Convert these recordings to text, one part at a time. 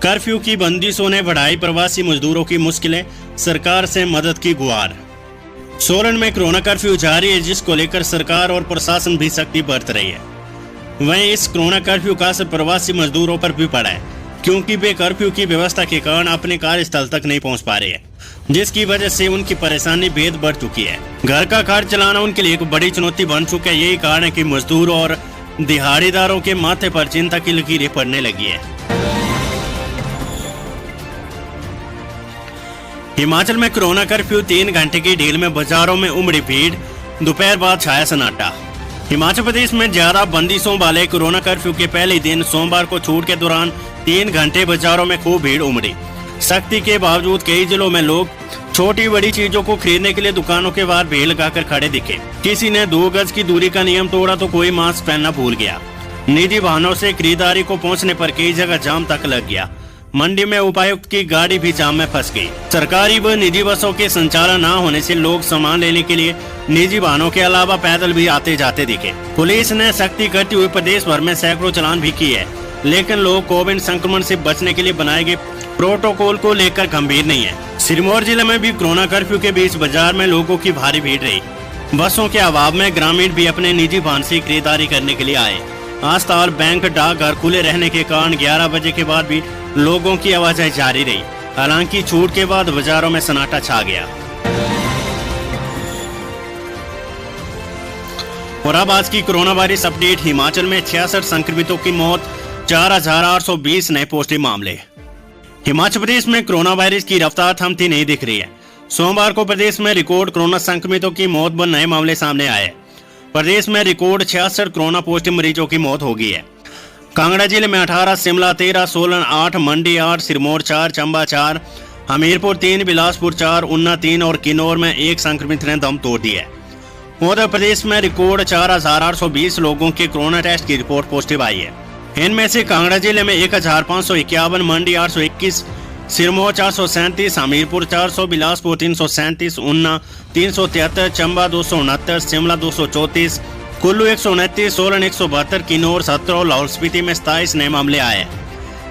Curfew की बंदिशों ने बढ़ाई प्रवासी मजदूरों की मुश्किलें, सरकार से मदद की गुहार। सोलन में कोरोना कर्फ्यू जारी है, जिसको लेकर सरकार और प्रशासन भी सख्ती बरत रही है। वहीं इस कोरोना कर्फ्यू का असर प्रवासी मजदूरों पर भी पड़ा है, क्योंकि वे कर्फ्यू की व्यवस्था के कारण अपने कार्यस्थल तक नहीं पहुंच पा रहे हैं, जिसकी वजह से उनकी परेशानी बेहद बढ़ चुकी है। घर का खर्च चलाना उनके लिए एक बड़ी चुनौती बन चुका है। यही कारण है कि मजदूरों और दिहाड़ीदारों के माथे पर चिंता की लकीरें पड़ने लगी है। हिमाचल में कोरोना कर्फ्यू 3 घंटे की ढील में बाजारों में उमड़ी भीड़, दोपहर बाद छाया सन्नाटा। हिमाचल प्रदेश में ज्यादा बंदिशों वाले कोरोना कर्फ्यू के पहले दिन सोमवार को छूट के दौरान 3 घंटे बाजारों में खूब भीड़ उमड़ी। सख्ती के बावजूद कई जिलों में लोग छोटी बड़ी चीजों को खरीदने के लिए दुकानों के बाहर भीड़ लगाकर खड़े दिखे। किसी ने 2 गज की दूरी का नियम तोड़ा तो कोई मास्क पहनना भूल गया। निजी वाहनों से खरीदारी को पहुंचने पर कई जगह जाम तक लग गया। मंडी में उपायुक्त की गाड़ी भी जाम में फंस गई। सरकारी व निजी बसों के संचालन न होने से लोग सामान लेने के लिए निजी वाहनों के अलावा पैदल भी आते जाते दिखे। पुलिस ने सख्ती करते हुए प्रदेश भर में सैकड़ों चालान भी किए, लेकिन लोग कोविड संक्रमण से बचने के लिए बनाए गए प्रोटोकॉल को लेकर गंभीर नहीं है। सिरमौर जिले में भी कोरोना कर्फ्यू के बीच बाजार में लोगों की भारी भीड़ रही। बसों के अभाव में ग्रामीण भी अपने निजी वाहन से खरीदारी करने के लिए आए। अस्पताल, बैंक, डाकघर खुले रहने के कारण 11 बजे के बाद भी लोगों की आवाजाही जारी रही। हालांकि छूट के बाद बाजारों में सन्नाटा छा गया। और अब आज की कोरोना वायरस अपडेट। हिमाचल में 66 संक्रमितों की मौत, 4820 नए पॉजिटिव मामले। हिमाचल प्रदेश में कोरोना वायरस की रफ्तार थमती नहीं दिख रही है। सोमवार को प्रदेश में रिकॉर्ड कोरोना संक्रमितों की मौत व नए मामले सामने आए। प्रदेश में रिकॉर्ड 66 कोरोना पॉजिटिव मरीजों की मौत हो गई है। कांगड़ा जिले में 18, शिमला 13, सोलन 8, मंडी 8, सिरमौर 4, चंबा 4, हमीरपुर 3, बिलासपुर 4, ऊना 3 और किन्नौर में 1 संक्रमित ने दम तोड़ दिया है। उत्तर प्रदेश में रिकॉर्ड 4820 लोगों के कोरोना टेस्ट की रिपोर्ट पॉजिटिव आई है। इनमें से कांगड़ा जिले में 1551, मंडी 821, सिरमौर 437, हमीरपुर 400, बिलासपुर 337, ऊना 373, चंबा 269, शिमला 234, कुल्लू 129, सोलन 172, किन्नौर 17 और लाहौल स्पीति में 27 नए मामले आए।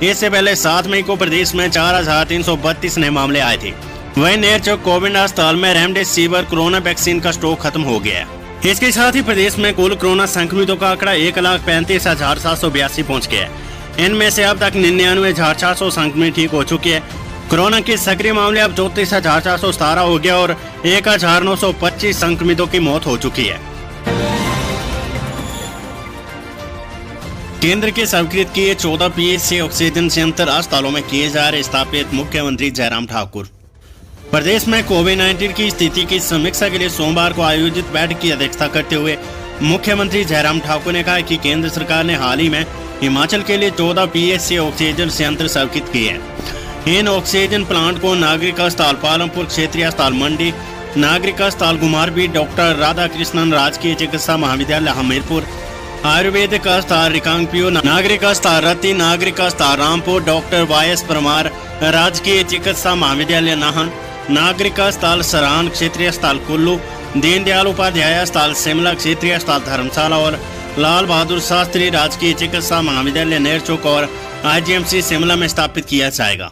इससे पहले 7 मई को प्रदेश में 4332 नए मामले आए थे। वहीं नेरचौक कोविड अस्पताल में रेमडेसिविर कोरोना वैक्सीन का स्टॉक खत्म हो गया है। इसके साथ ही प्रदेश में कुल कोरोना संक्रमितों का आंकड़ा 1,35,782 पहुँच गया है। इनमें से अब तक 99,400 संक्रमित ठीक हो चुके हैं। कोरोना के सक्रिय मामले अब 34,417 हो गया और 1,925 संक्रमितों की मौत हो चुकी है। केंद्र के स्वीकृत किए 14 पीएसए ऑक्सीजन संयंत्र अस्पतालों में किए जा रहे स्थापित। मुख्यमंत्री जयराम ठाकुर प्रदेश में कोविड-19 की स्थिति की समीक्षा के लिए सोमवार को आयोजित बैठक की अध्यक्षता करते हुए मुख्यमंत्री जयराम ठाकुर ने कहा कि केंद्र सरकार ने हाल ही में हिमाचल के लिए 14 पीएसए ऑक्सीजन संयंत्र स्वीकृत किए हैं। इन ऑक्सीजन प्लांट को नागरिक अस्पताल पालमपुर, क्षेत्रीय अस्पताल मंडी, नागरिक अस्पताल गुमारबी, डॉक्टर राधाकृष्णन राजकीय चिकित्सा महाविद्यालय हमीरपुर, आयुर्वेदिक अस्पताल रिकांगपियो, नागरिक अस्पताल रत्ती, नागरिक अस्पताल रामपुर, डॉक्टर वाईएस परमार राजकीय चिकित्सा महाविद्यालय नाहन, नागरिक अस्पताल सरान, क्षेत्रीय अस्पताल कुल्लू, दीनदयाल उपाध्याय अस्पताल शिमला, क्षेत्रीय अस्पताल धर्मशाला और लाल बहादुर शास्त्री राजकीय चिकित्सा महाविद्यालय नेरचौक और आईजीएमसी शिमला में स्थापित किया जाएगा।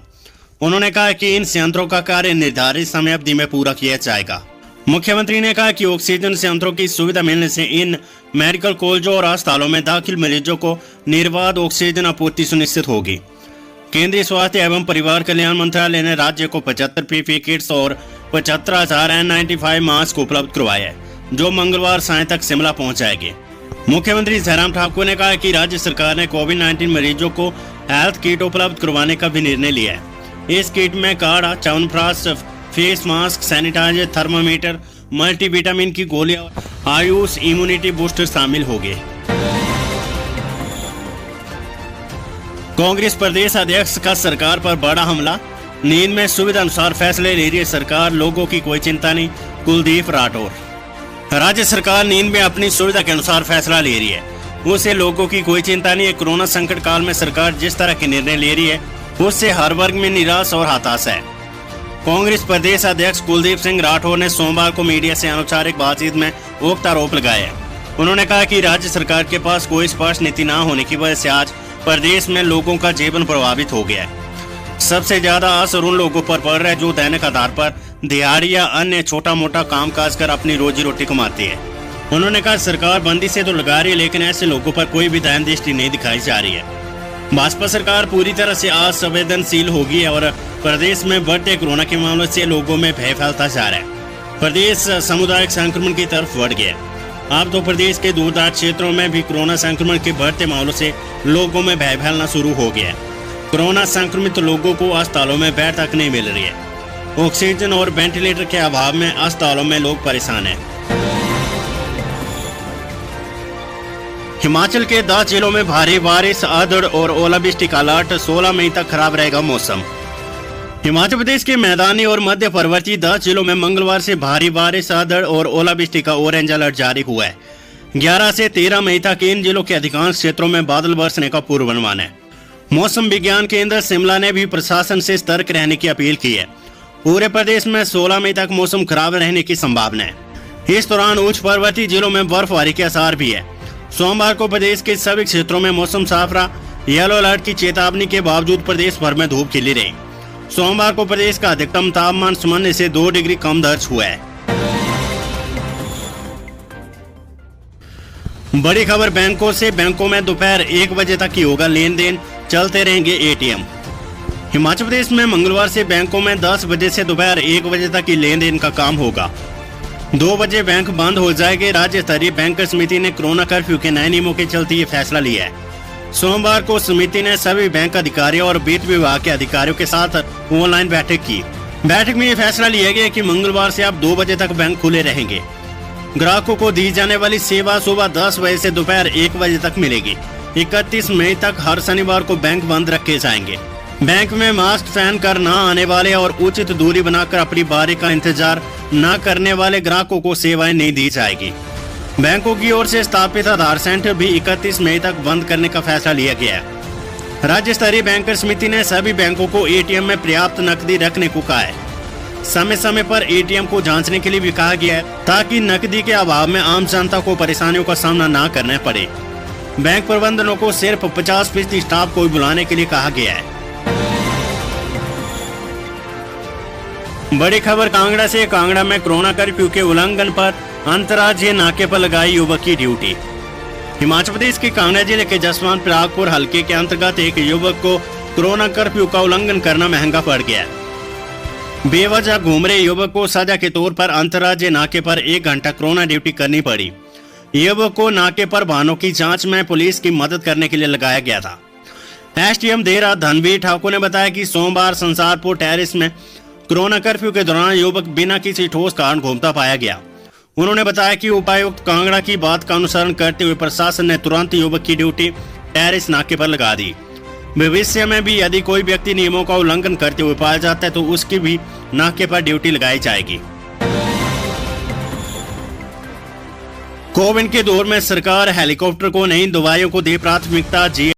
उन्होंने कहा कि इन संयंत्रों का कार्य निर्धारित समय अवधि में पूरा किया जाएगा। मुख्यमंत्री ने कहा कि ऑक्सीजन संयंत्रों की सुविधा मिलने से इन मेडिकल कॉलेजों और अस्पतालों में दाखिल मरीजों को निर्बाध ऑक्सीजन आपूर्ति सुनिश्चित होगी। केंद्रीय स्वास्थ्य एवं परिवार कल्याण मंत्रालय ने राज्य को 75 पीपीई किट्स और 75,000 N95 मास्क उपलब्ध करवाए हैं, जो मंगलवार साय तक शिमला पहुंच जाएंगे। मुख्यमंत्री जयराम ठाकुर ने कहा कि राज्य सरकार ने कोविड-19 मरीजों को हेल्थ किट उपलब्ध करवाने का भी निर्णय लिया है। इस किट में काढ़ा, chyawanprash, face mask, sanitiser, thermometer, multivitamin की गोलियां, आयुष इम्यूनिटी बूस्टर शामिल होंगे। कांग्रेस प्रदेश अध्यक्ष का सरकार पर बड़ा हमला, नींद में सुविधा अनुसार फैसले ले रही है सरकार, लोगों की कोई चिंता नहीं। कुलदीप राठौर राज्य सरकार नींद में अपनी सुविधा के अनुसार फैसला ले रही है, उससे लोगों की कोई चिंता नहीं है। कोरोना संकट काल में सरकार जिस तरह के निर्णय ले रही है उससे हर वर्ग में निराश और हताश है। कांग्रेस प्रदेश अध्यक्ष कुलदीप सिंह राठौर ने सोमवार को मीडिया से अनौपचारिक बातचीत में उक्त आरोप लगाए। उन्होंने कहा कि राज्य सरकार के पास कोई स्पष्ट नीति न होने की वजह से आज प्रदेश में लोगों का जीवन प्रभावित हो गया है। सबसे ज्यादा असर उन लोगों पर पड़ रहा है जो दैनिक आधार पर दिहाड़ी या अन्य छोटा मोटा काम काज कर अपनी रोजी रोटी कमाती है। उन्होंने कहा सरकार बंदी से तो लगा रही है, लेकिन ऐसे लोगों पर कोई भी दयान दृष्टि नहीं दिखाई जा रही है। भाजपा सरकार पूरी तरह से असंवेदनशील होगी है और प्रदेश में बढ़ते कोरोना के मामलों से लोगों में भय फैलता जा रहा है। प्रदेश सामुदायिक संक्रमण की तरफ बढ़ गया। अब तो प्रदेश के दूरदराज क्षेत्रों में भी कोरोना संक्रमण के बढ़ते मामलों से लोगों में भय फैलना शुरू हो गया है। कोरोना संक्रमित लोगों को अस्पतालों में बेड तक नहीं मिल रही है। ऑक्सीजन और वेंटिलेटर के अभाव में अस्पतालों में लोग परेशान हैं। हिमाचल के 10 जिलों में भारी बारिश, आंधी और ओलावृष्टि का अलर्ट। 16 मई तक खराब रहेगा मौसम। हिमाचल प्रदेश के मैदानी और मध्य पर्वतीय 10 जिलों में मंगलवार से भारी बारिश, आंधी और ओलावृष्टि का ऑरेंज अलर्ट जारी हुआ है। 11 से 13 मई तक इन जिलों के अधिकांश क्षेत्रों में बादल बरसने का पूर्वानुमान है। मौसम विज्ञान केंद्र शिमला ने भी प्रशासन से सतर्क रहने की अपील की है। पूरे प्रदेश में 16 मई तक मौसम खराब रहने की संभावना है। इस दौरान उच्च पर्वतीय जिलों में बर्फबारी के आसार भी है। सोमवार को प्रदेश के सभी क्षेत्रों में मौसम साफ रहा। येलो अलर्ट की चेतावनी के बावजूद प्रदेश भर में धूप खिली रही। सोमवार को प्रदेश का अधिकतम तापमान सामान्य से 2 डिग्री कम दर्ज हुआ है। बड़ी खबर बैंकों से। बैंकों में दोपहर 1 बजे तक ही होगा लेन देन, चलते रहेंगे एटीएम। हिमाचल प्रदेश में मंगलवार से बैंकों में 10 बजे से दोपहर 1 बजे तक ही लेन देन का काम होगा। 2 बजे बैंक बंद हो जाएंगे। राज्य स्तरीय बैंक समिति ने कोरोना कर्फ्यू के नए नियमों के चलते ये फैसला लिया है। सोमवार को समिति ने सभी बैंक अधिकारियों और वित्त विभाग के अधिकारियों के साथ ऑनलाइन बैठक की। बैठक में ये फैसला लिया गया कि मंगलवार से अब 2 बजे तक बैंक खुले रहेंगे। ग्राहकों को दी जाने वाली सेवा सुबह 10 बजे से दोपहर 1 बजे तक मिलेगी। 31 मई तक हर शनिवार को बैंक बंद रखे जाएंगे। बैंक में मास्क पहन कर न आने वाले और उचित दूरी बनाकर अपनी बारी का इंतजार न करने वाले ग्राहकों को सेवाएं नहीं दी जाएगी। बैंकों की ओर से स्थापित आधार सेंटर भी 31 मई तक बंद करने का फैसला लिया गया है। राज्य स्तरीय बैंकर समिति ने सभी बैंकों को एटीएम में पर्याप्त नकदी रखने को कहा है। समय समय पर एटीएम को जांचने के लिए भी कहा गया है, ताकि नकदी के अभाव में आम जनता को परेशानियों का सामना न करना पड़े। बैंक प्रबंधनों को सिर्फ 50% स्टाफ को बुलाने के लिए कहा गया है। बड़ी खबर कांगड़ा से। कांगड़ा में कोरोना कर्फ्यू के उल्लंघन पर अंतर्राज्यीय नाके पर लगाई युवक की ड्यूटी। हिमाचल प्रदेश के कांगड़ा जिले के जसवंत परागपुर हलके के अंतर्गत एक युवक को कोरोना कर्फ्यू का उल्लंघन करना महंगा पड़ गया। बेवजह घूम रहे युवक को सजा के तौर पर अंतर्राज्यीय नाके पर 1 घंटा कोरोना ड्यूटी करनी पड़ी। युवक को नाके पर वाहनों की जांच में पुलिस की मदद करने के लिए लगाया गया था। एसडीएम देरा धनवीर ठाकुर ने बताया कि सोमवार संसारपुर टेरिस में कोरोना कर्फ्यू के दौरान युवक बिना किसी ठोस कारण घूमता पाया गया। उन्होंने बताया कि उपायुक्त कांगड़ा की बात का अनुसरण करते हुए प्रशासन ने तुरंत युवक की ड्यूटी टेरिस नाके पर लगा दी। भविष्य में भी यदि कोई व्यक्ति नियमों का उल्लंघन करते हुए पाया जाता है तो उसकी भी नाके पर ड्यूटी लगाई जाएगी। कोविड के दौर में सरकार हेलीकॉप्टर को नई दवाइयों को दे प्राथमिकता।